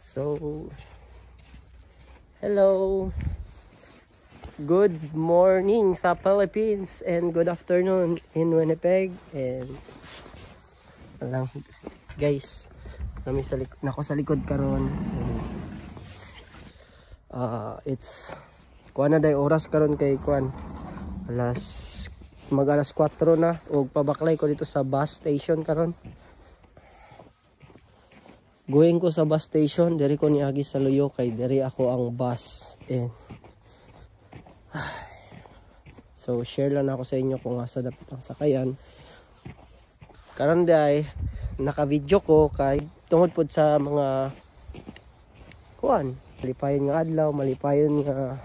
So, hello. Good morning sa Philippines and good afternoon in Winnipeg. And alam guys, nako sa likod karon. It's kuan na day oras karon kay kuan. Alas 4 na ug pabaklay ko dito sa bus station karon. Going ko sa bus station, diri ko niagi sa Luyo kay diri ako ang bus. And so share lang ako sa inyo kung asa dapat ang sakayan. Karon day naka-video ko kay tungod pod sa mga kuan, malipayon nga adlaw, malipayon nga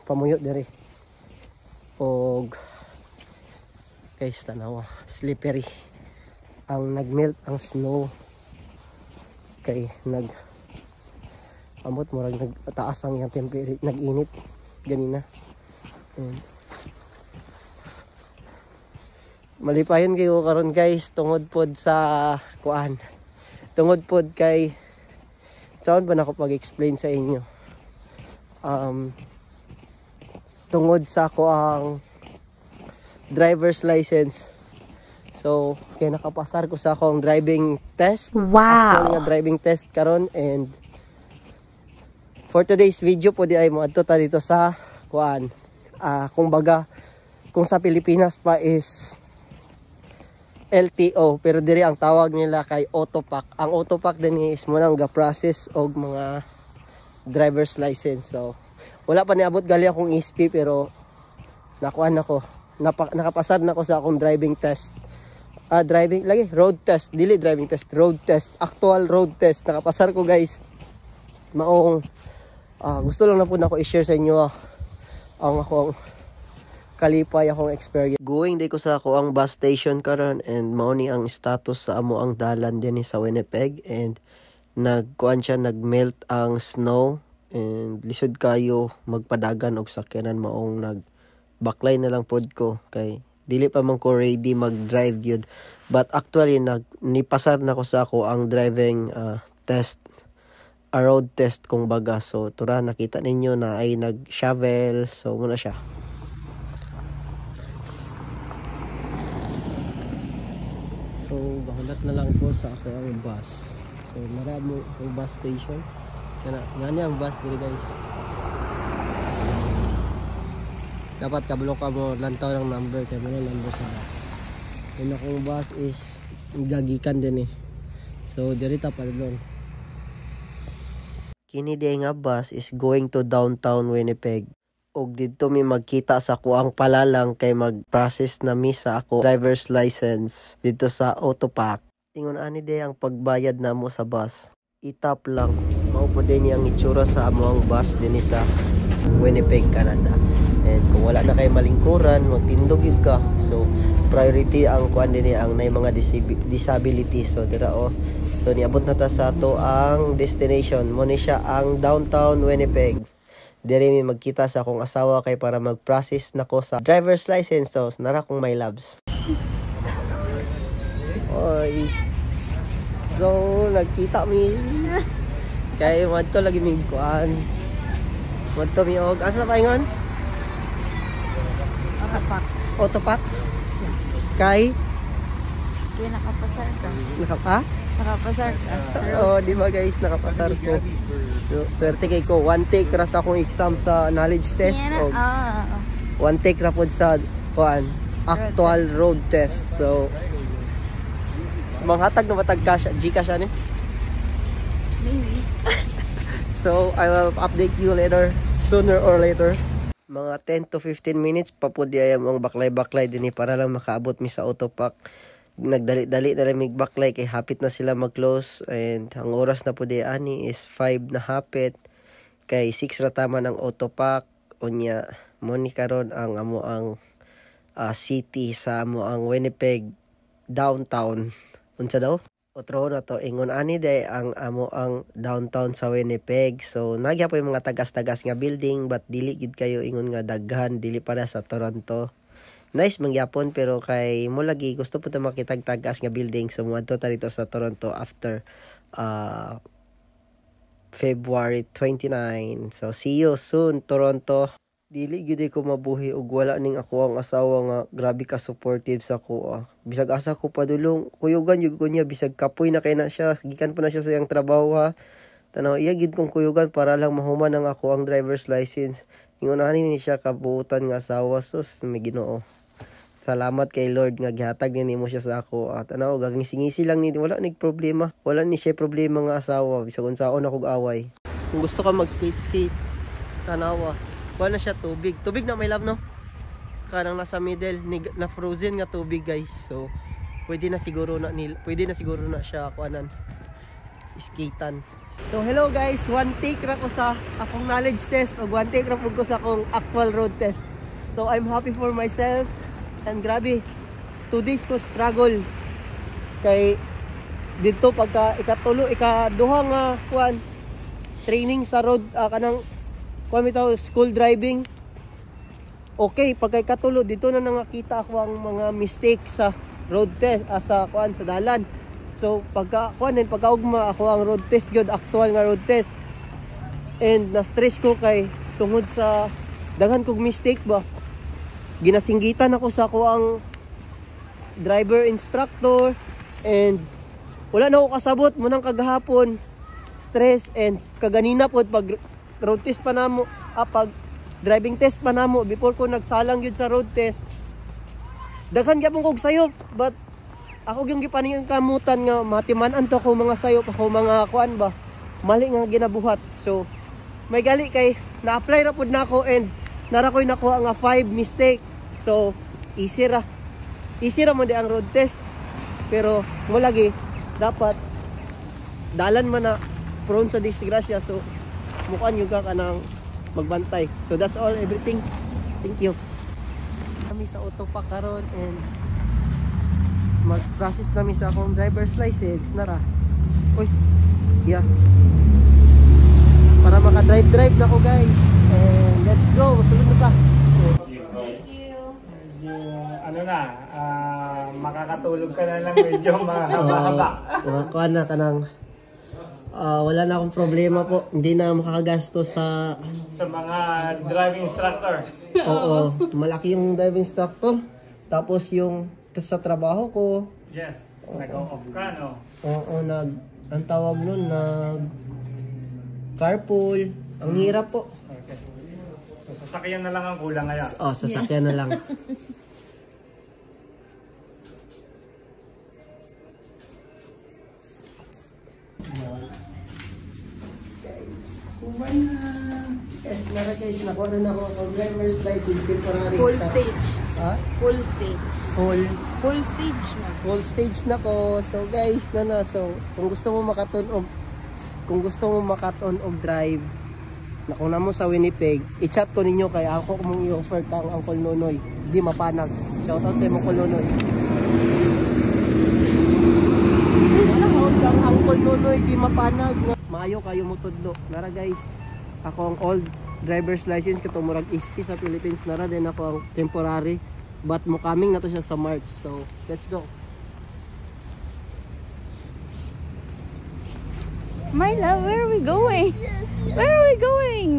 pamuyot diri. Og guys tanaw, slippery. Ang nagmelt ang snow kay amot murag nagtaas ang yang temperature, nag-init ganina. Malipayon kayo karon guys tungod pod sa kuan, tungod pod kay saan ba nako pag-explain sa inyo, tungod sa ako ang driver's license. So, kaya nakapasar ko sa akong driving test. Wow! Actual nga driving test karon. And for today's video po di ay mo adto ta dito sa kuan. Kung baga, kung sa Pilipinas pa is LTO, pero diri ang tawag nila kay Autopac. Ang Autopac din is mo nang ga-process og mga driver's license. So, wala pa niabot gali akong ISP pero nakuan ako. Nakapasar na ako sa akong driving test. Driving lagi, road test, dili driving test, road test, actual road test. Nakapasar ko guys. Maong gusto lang na po na ako i-share sa inyo ang akong kalipay, akong experience. Going day ko sa ako ang bus station karon and mao ni ang status sa amo ang dalan din sa Winnipeg. And nagkuan siya, nagmelt ang snow and lisod kayo magpadagan og sakyanan. Maong nagbaklay na lang pod ko kay dili pa man ko ready mag-drive yun. But actually nipasar na ko sa ako ang driving test, road test kung baga. So tura, nakita ninyo na ay nag-shovel. So muna siya. So bahulat na lang po sa ako ang bus. So marami ang bus station. Nga ang bus diri guys. Dapat kablo ka mo lantaw ng number kay mo number sa bus. Yung akong bus is gagikan din eh. So diri ta pa doon. Kini day nga bus is going to downtown Winnipeg. Og didto mi magkita sa kuang palalang kay mag-process na mi sa ako driver's license dito sa Autopac. Tingon ani day ang pagbayad namo sa bus. Itap lang. Mao po din ang itsura sa amo ang bus din sa Winnipeg, Canada. And kung wala na kay malingkuran, magtindog yun ka. So, priority ang kuan din ang nay mga disability. So, dira So, niabot na ta sa to ang destination. Mo ni siya ang downtown Winnipeg. Diri mi magkita sa akong asawa kay para mag-process nako sa driver's license to. Nara kong my loves. Oy. So, nagkita mi. Kay madto lagi mi kuan. Madto mi og asa pa ingon? Autopac? Kay? Kaya nakapasar ka. Nakapasar ka. Di ba guys, nakapasar ko. So, swerte kay ko. One take ra sa akong exam sa knowledge test. One take ra pod sa actual road test. So, manghatag na matag cash, Gcash ani? Maybe. So, I will update you later, sooner or later. Mga 10 to 15 minutes papudi ayam ang baklay-baklay din para lang makaabot mi sa Autopac. Nagdali-dali na lang mig baklay kay hapit na sila mag-close. And ang oras na pudi ani is 5 na hapit. Kay 6 ra tama ng Autopac. Unya mo ni karon ang amo ang city sa amo ang Winnipeg downtown. Unsa daw? Otro na to, ingon ani day ang amo ang downtown sa Winnipeg. So nagya po yung mga tagas-tagas nga building, but dili gid kayo ingon nga daghan, dili para sa Toronto. Nice mangyapon pero kay mo lagi gusto po ta makitag tagas nga building. So muadto ta dito sa Toronto after February 29. So see you soon, Toronto. Dili gyud ko mabuhi og wala ning ako ang asawa nga grabe ka supportive sa ko. Bisag asa ko padulong, kuyugan jud ko niya bisag kapoy na kay na siya, gikan pa na siya sa iyang trabaho ha. Tanaw iya gid kong kuyugan para lang mahuman ang ako ang driver's license. Ingunahan ni siya kabuutan nga asawa, sus may Ginoo. Salamat kay Lord nga gihatag ni nimo siya sa ako. At tanaw gagisingisi lang ni wala nig problema. Wala ni siya problema nga asawa bisag unsaon akong away. Kung gusto ka mag-skate, tanawa. Wala na siya tubig. Tubig na may love no? Kanang nasa middle na frozen nga tubig guys. So pwede na siguro na siya kuanan skatean. So hello guys, one take ra ko sa akong knowledge test o one take ra pud ko sa akong actual road test. So I'm happy for myself and grabe 2 days ko struggle kay dito pagka ikaduha nga kuan training sa road kanang kuan bitaw school driving. Okay, pagka ikatulo dito na nakita ako ang mga mistake sa road test sa kuan sa dalan. So pagkaugma ako ang road test gyud, actual nga road test. And na stress ko kay tungod sa daghan kog mistake ba. Ginasinggitan ako sa ako ang driver instructor and wala na ako kasabot mo nang kagahapon. Stress and kaganina pod pag road test pa namo, pag driving test pa namo before ko nagsalang gyud sa road test. Daghan gyapon kog sayop but ako yung gipaning kamutan nga matiman-an to ako mga sayop ako mga kuan ba mali nga ginabuhat. So may gali kay na-apply ra pud nako and nara koy nakuha nga 5 mistake. So easy ra mo di ang road test pero mo lagi dapat dalan man na prone sa disgrasya. So mukhaan yung ka kanang magbantay. So that's all, everything. Thank you. Kami sa Autopac karon and mag-process namin sa akong driver's license nara. Uy, yeah. Para maka-drive na ko guys. And let's go. Masunod na pa. Thank you. Ano na, makakatulog ka na lang medyo mahaba-haba. Kuha na ka ng wala na akong problema po. Hindi na makakagasto sa mga driving instructor. Oo, malaki yung driving instructor. Tapos yung sa trabaho ko. Yes, nag-off ka, no? Oo, ang tawag nun, carpool. Ang hirap po. Okay. So, sasakyan na lang ang kulang ngayon. Sasakyan na lang. Yes, nara guys, nakuha na ako ang driver's license temporary. Full stage. Ha? Full stage. Full stage na. Full stage na ko. So guys, so kung gusto mo makaton og drive, nakuna mo sa Winnipeg, i-chat ko ninyo kay ako mong i-offer kang Uncle Nonoy. Di mapanag. Shoutout sa Uncle Nonoy. Shoutout kang Uncle Nonoy, di mapanag. Maayo kayo mo tudlo. Nara guys, ako ang old driver's license katong murag SP sa Philippines nara din ako ang temporary. But mo coming na to siya sa March. So, let's go. My love, where are we going? Yes. Where are we going?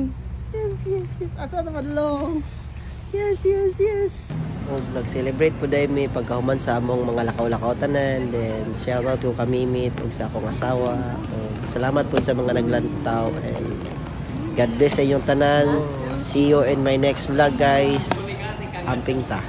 Yes. Asa naman long? Yes. O, nag-celebrate po dahil may pagkahuman sa among mga lakaw-lakaw tanan. Then, shoutout ko kami meet og sa akong asawa. Salamat po sa mga naglantaw. And God bless sa inyong tanan. See you in my next vlog guys. Amping ta.